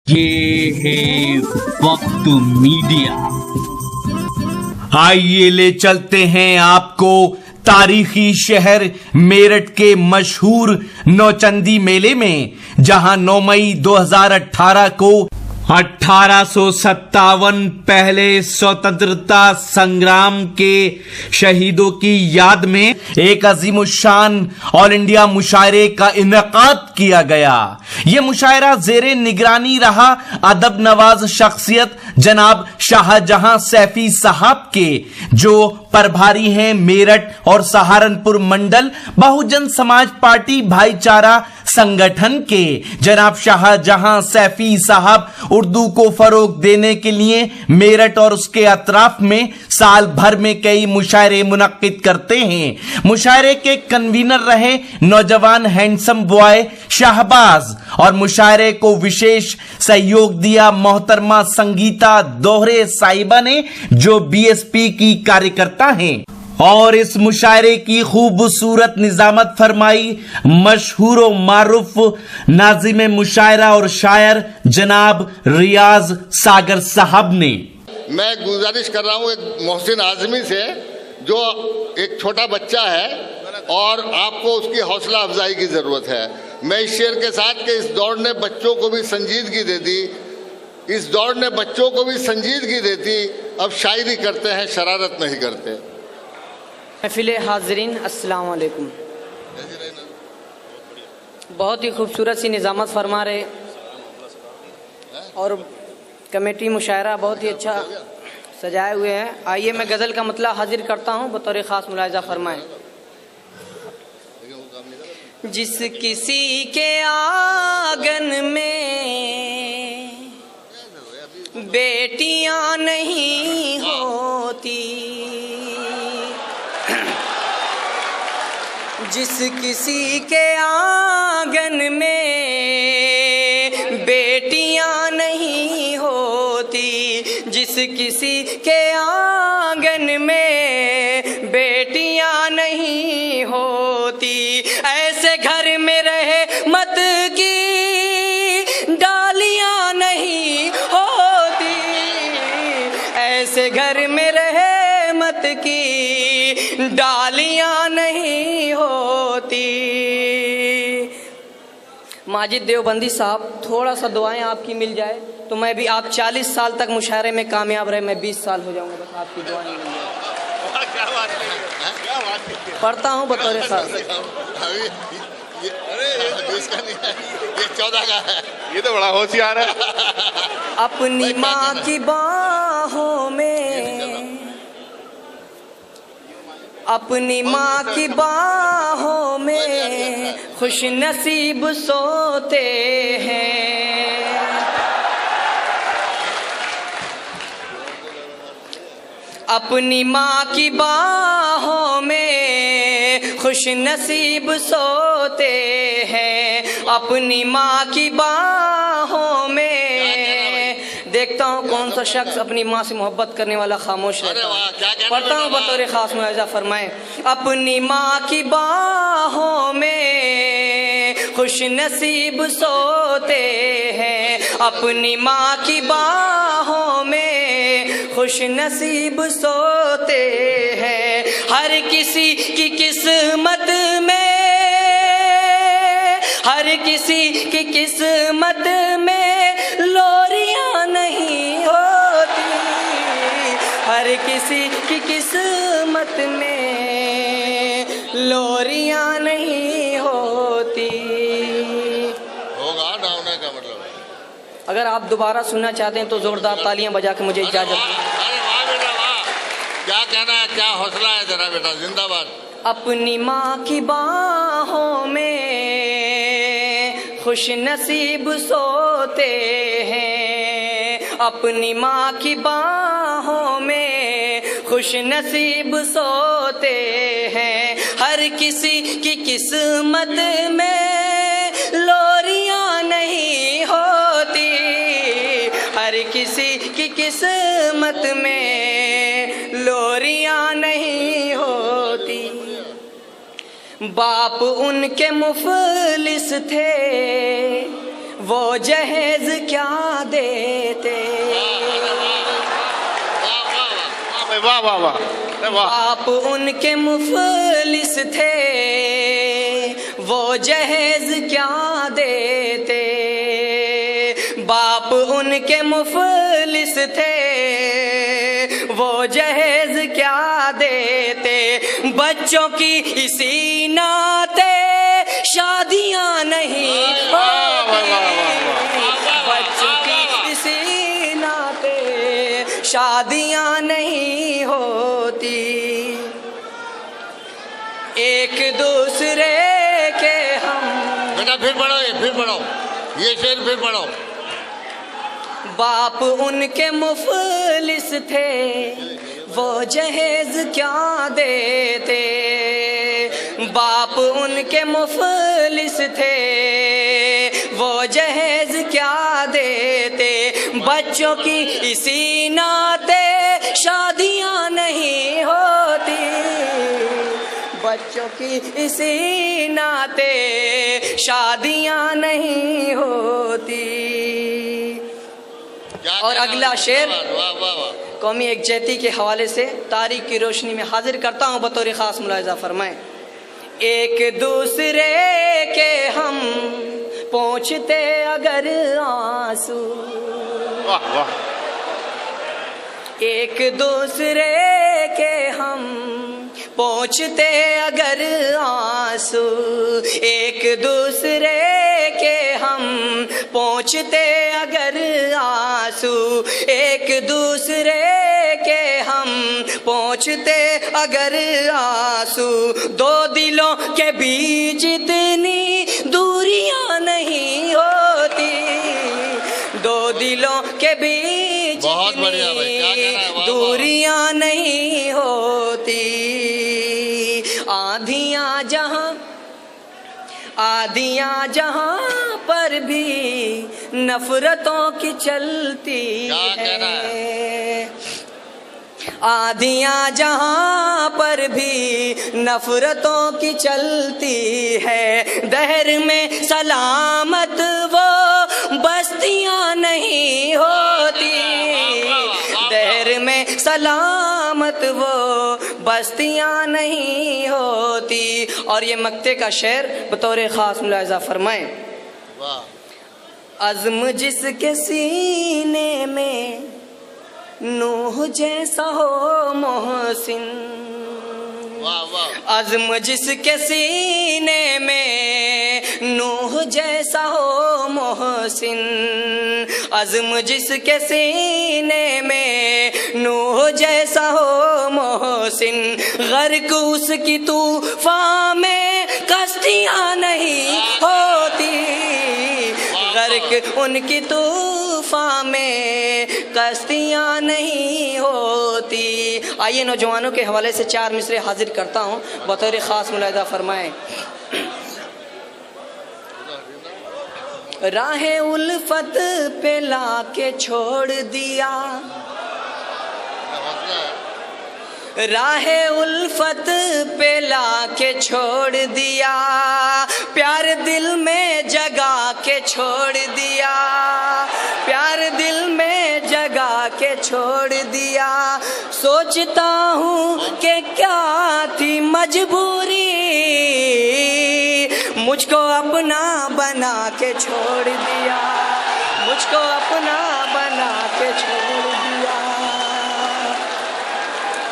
ये है वक्त मीडिया। आइए ले चलते हैं आपको तारीखी शहर मेरठ के मशहूर नौचंदी मेले में, जहां 9 मई 2018 को 1857 पहले स्वतंत्रता संग्राम के शहीदों की याद में एक अजीमुशान ऑल इंडिया मुशायरे का इनेकाद किया गया। यह मुशायरा जेरे निगरानी रहा अदब नवाज शख्सियत जनाब शाहजहां सैफी साहब के, जो प्रभारी हैं मेरठ और सहारनपुर मंडल बहुजन समाज पार्टी भाईचारा संगठन के। जनाब शाहजहां सैफी साहब उर्दू को फरोग देने के लिए मेरठ और उसके अतराफ में साल भर में कई मुशायरे मुनक्किद करते हैं। मुशायरे के कन्वीनर रहे नौजवान हैंडसम बॉय शाहबाज और मुशायरे को विशेष सहयोग दिया मोहतरमा संगीता दोहरे साहिबा ने, जो बीएसपी की कार्यकर्ता हैं। और इस मुशायरे की खूबसूरत निजामत फरमाई मशहूर व मारूफ नाजिम मुशायरा और शायर जनाब रियाज सागर साहब ने। मैं गुजारिश कर रहा हूँ एक मोहसिन आजमी से, जो एक छोटा बच्चा है और आपको उसकी हौसला अफजाई की ज़रूरत है। मैं इस शेर के साथ कि इस दौड़ ने बच्चों को भी संजीदगी दे दी, इस दौड़ ने बच्चों को भी संजीदगी दे दी, अब शायरी करते हैं शरारत नहीं करते। महफिले हाज़रीन अस्सलाम वालेकुम। बहुत ही खूबसूरत सी निज़ामत फरमा रहे और कमेटी मुशायरा बहुत ही अच्छा सजाए हुए हैं। आइए मैं गज़ल का मतलब हाजिर करता हूँ, बतौर ख़ास मुलाहिज़ा फरमाएं। जिस किसी के आंगन में बेटियां नहीं होती, जिस किसी के आंगन में बेटियां नहीं होती, जिस किसी के आंगन में बेटियां नहीं होती, ऐसे घर में रहे मत की डालियां नहीं होती, ऐसे घर में रहे मत की डालियां नहीं होती। माजिद देवबंदी साहब, थोड़ा सा दुआएं आपकी मिल जाए तो मैं भी, आप 40 साल तक मुशायरे में कामयाब रहे, मैं 20 साल हो जाऊंगा, बस आपकी दुआएं मिल जाए। पढ़ता हूँ बतौर खास। ये 14 का है, ये तो बड़ा होशियार है। अपनी माँ की बाहों में, अपनी माँ की बाहों में खुश नसीब सोते हैं। अपनी माँ की बाहों में खुश नसीब सोते हैं। अपनी माँ की बाहों में, देखता हूँ कौन सा शख्स अपनी माँ से मोहब्बत करने वाला खामोश है। पढ़ता हूँ बतौर खास मुआवजा फरमाएं। अपनी माँ की बाहों में खुश नसीब सोते हैं। अपनी माँ की बाहों में खुश नसीब सोते हैं। हर किसी की किस्मत में, हर किसी की किस्मत में लोरियां नहीं होती, हर किसी की किस्मत में लोरियां नहीं होती। होगा ना होने का मतलब। अगर आप दोबारा सुनना चाहते हैं तो जोरदार तालियां बजा के मुझे इजाजत दें। अरे वाह बेटा वाह, क्या कहना है, क्या हौसला है तेरा बेटा, जिंदाबाद। अपनी माँ की बाहों में खुश नसीब सोते हैं। अपनी माँ की बाहों में खुश नसीब सोते हैं। हर किसी की किस्मत में लोरियां नहीं होती, हर किसी की किस्मत में लोरियां नहीं होती। बाप उनके मुफलिस थे, वो जहेज क्या वाह वाह वाह वाह। बाप उनके मुफलिस थे, वो जहेज क्या देते। बाप उनके मुफलिस थे, वो जहेज क्या देते। बच्चों की इसी नाते शादियां नहीं होती, बच्चों की इसी नाते शादियां नहीं होती। एक दूसरे के हम, बेटा फिर पढ़ो, फिर पढ़ो ये शेर, फिर पढ़ो। बाप उनके मुफलिस थे, वो जहेज क्या देते। बाप उनके मुफलिस थे, वो जहेज क्या देते। बच्चों की इसी नाते शादियां नहीं होती, बच्चों की इसी नाते शादियां नहीं होती। और अगला शेर कौमी एकजहती के हवाले से तारीख की रोशनी में हाजिर करता हूँ, बतौर ख़ास मुलाहिज़ा फरमाएं। एक दूसरे के हम पहुँचते अगर आंसू, वाह वाह। एक दूसरे के हम पहुँचते अगर आंसू, एक दूसरे के हम पहुँचते अगर आंसू, एक दूसरे के हम पहुँचते अगर आंसू। दो दिलों के बीच इतनी दूरियां नहीं होती, दो दिलों के बीच बहुत बढ़िया भाई, क्या कहना है, वाह, दूरियां नहीं होती। आधियां जहां पर भी नफरतों की चलती है, आधियां जहां पर भी नफरतों की चलती है। दहर में सलामत वो बस्तियां नहीं होती, दहर में सलामत वो बस्तियां नहीं होती। और ये मक्ते का शेर बतौर ख़ास मुलाहिज़ा फरमाएं। अज़्म जिसके सीने में नूह जैसा हो मोहसिन, अज़्म जिसके सीने में नूह जैसा हो मोहसिन, अज़्म जिसके सीने में नूह जैसा हो मोहसिन। गर्क उसकी तूफ़ान में कश्तियाँ नहीं होती, गर्क उनकी तूफ़ान में कश्तियाँ नहीं होती। आइए नौजवानों के हवाले से 4 मिसरे हाजिर करता हूँ, बतौर ख़ास मुलाहिज़ा फरमाएं। राहे उल्फत पे लाके छोड़ दिया, राहे उल्फत पे लाके छोड़ दिया, प्यार दिल में जगा के छोड़ दिया, प्यार दिल में जगा के छोड़ दिया। सोचता हूँ कि क्या थी मजबूरी, मुझको अपना बना के छोड़ दिया, मुझको अपना बना के छोड़ दिया।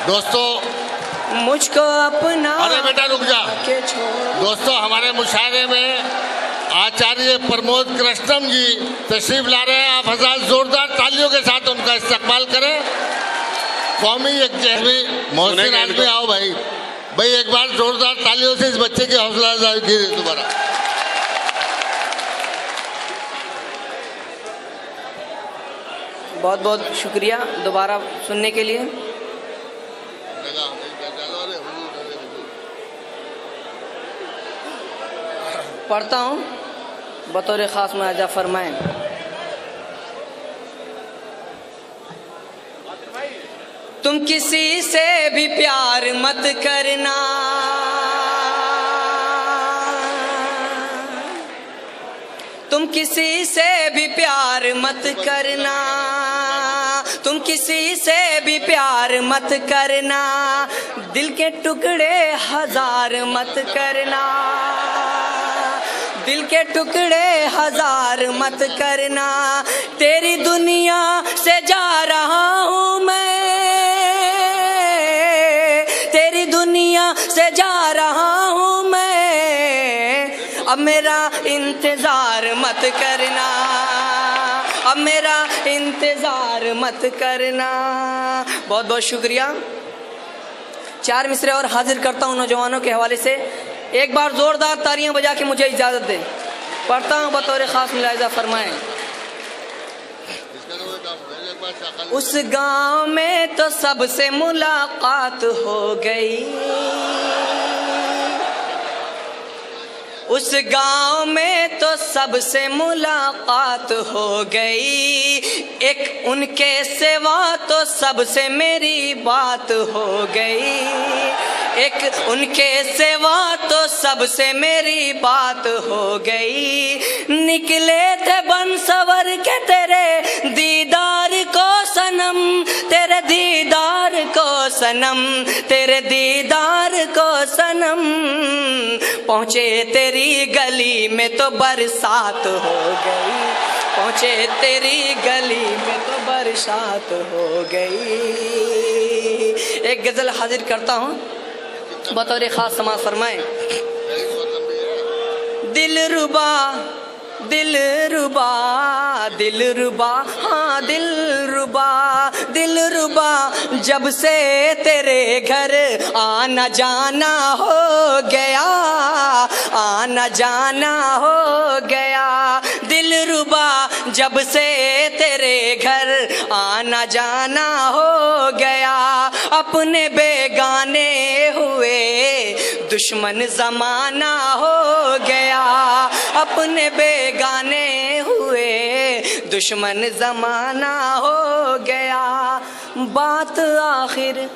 दोस्तों मुझको अपना, अरे बेटा रुक जा। के छोड़। दोस्तों हमारे मुशायरे में आचार्य प्रमोद कृष्णम जी तशरीफ ला रहे हैं। आप हज़ार जोरदार तालियों के साथ उनका इस्तकबाल करें। कौमी एकजहती मोहसिन आदमी, आओ भाई, भाई एक बार जोरदार तालियों से इस बच्चे की हौसला अफजाई कीजिए दोबारा। बहुत बहुत शुक्रिया दोबारा सुनने के लिए। पढ़ता हूँ, बतौर ख़ास मुआवजा फरमाएं। तुम किसी से भी प्यार मत करना, तुम किसी से भी प्यार मत करना, तुम किसी से भी प्यार मत करना, दिल के टुकड़े हजार मत करना, दिल के टुकड़े हजार मत करना। तेरी दुनिया से जा रहा हूँ मैं, तेरी दुनिया से जा रहा हूँ मैं, अब मेरा इंतजार मत करना, अब मेरा इंतजार मत करना। बहुत बहुत शुक्रिया। 4 मिसरे और हाजिर करता हूँ नौजवानों के हवाले से। एक बार जोरदार तालियां बजा के मुझे इजाजत दें। पढ़ता हूँ बतौर खास मुलाहिजा फरमाएं। उस गांव में तो सबसे मुलाकात हो गई, उस गांव में तो सबसे मुलाकात हो गई, एक उनके सिवा तो सबसे मेरी बात हो गई, एक उनके सिवा तो सबसे मेरी बात हो गई। निकले थे बन सवर के तेरे दीदार को सनम, तेरे दीदार को सनम, तेरे दीदार को सनम। पहुँचे तेरी गली में तो बरसात हो गई, पहुँचे तेरी गली में तो बरसात हो गई। एक गजल हाजिर करता हूँ बतौर खास समाज फरमाएं। दिल रुबा दिल रुबा दिल रुबा, हाँ दिल रुबा, दिल रुबा, जब से तेरे घर आना जाना हो गया, आना जाना हो गया। दिल रुबा, जब से तेरे घर आना जाना हो गया, अपने बेगाने हुए दुश्मन जमाना हो गया, अपने बेगाने हुए दुश्मन जमाना हो गया। बात आखिर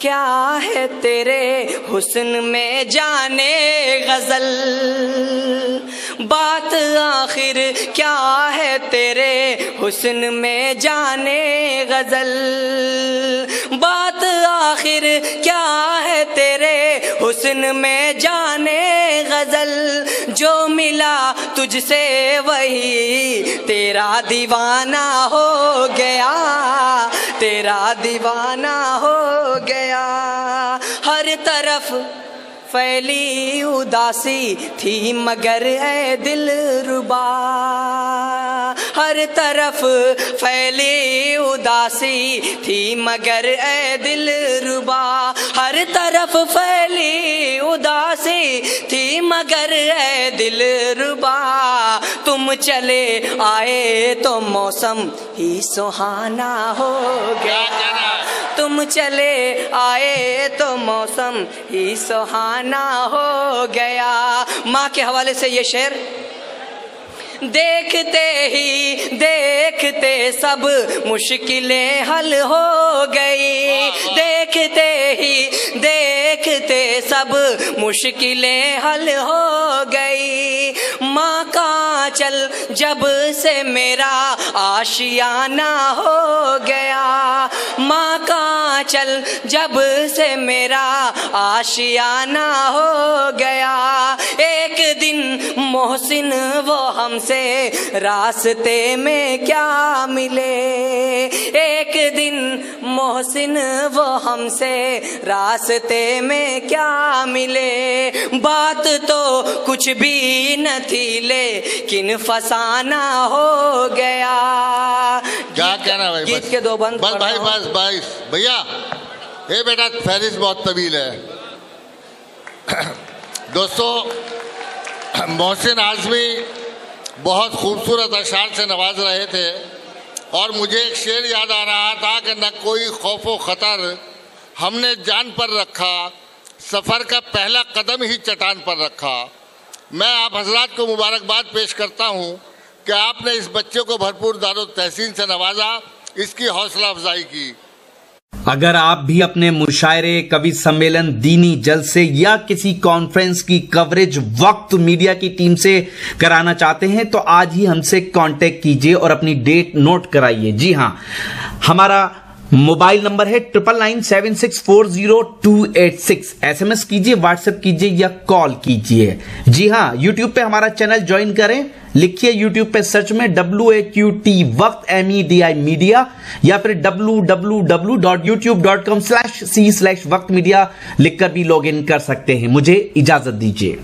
क्या है तेरे हुस्न में जाने गजल, बात आखिर क्या है तेरे हुस्न में जाने गजल, बात आखिर क्या है तेरे हुस्न में जाने गजल। जो मिला तुझसे वही तेरा दीवाना हो गया, तेरा दीवाना हो गया। हर तरफ फैली उदासी थी मगर ऐ दिल रुबा, हर तरफ फैली उदासी थी मगर ऐ दिल रुबा, हर तरफ फैली उदासी थी मगर ऐ दिल रुबा। तुम चले आए तो मौसम ही सुहाना हो गया, तुम चले आए तो मौसम ही सुहाना हो गया। माँ के हवाले से ये शेर। देखते ही देखते सब मुश्किलें हल हो गई, देखते ही देखते सब मुश्किलें हल हो गई। माँ का चल जब से मेरा आशियाना हो गया, माँ का चल जब से मेरा आशियाना हो गया। एक दिन मोहसिन वो हमसे रास्ते में क्या मिले, एक दिन मोहसिन वो हमसे रास्ते में क्या मिले। बात तो कुछ भी न थी लेकिन फसाना हो गया। क्या कहना भाई? गीत के 2 बंद बस भाई, बस भाई भैया। हे बेटा, फहरिस्त बहुत तवील है। दोस्तों, मोहसिन आज़मी बहुत खूबसूरत अशार से नवाज रहे थे और मुझे एक शेर याद आ रहा था कि न कोई खौफो खतर हमने जान पर रखा, सफ़र का पहला कदम ही चट्टान पर रखा। मैं आप हजरात को मुबारकबाद पेश करता हूँ कि आपने इस बच्चे को भरपूर दारो तहसीन से नवाजा, इसकी हौसला अफजाई की। अगर आप भी अपने मुशायरे, कवि सम्मेलन, दीनी जलसे या किसी कॉन्फ्रेंस की कवरेज वक्त मीडिया की टीम से कराना चाहते हैं तो आज ही हमसे कांटेक्ट कीजिए और अपनी डेट नोट कराइए। जी हां, हमारा मोबाइल नंबर है 9997640286। एसएमएस कीजिए, व्हाट्सएप कीजिए या कॉल कीजिए। जी हां, यूट्यूब पे हमारा चैनल ज्वाइन करें, लिखिए यूट्यूब पे सर्च में WHUT वक्त MEDI मीडिया या फिर www.youtube.com/c/वक्त मीडिया लिखकर भी लॉग इन कर सकते हैं। मुझे इजाजत दीजिए।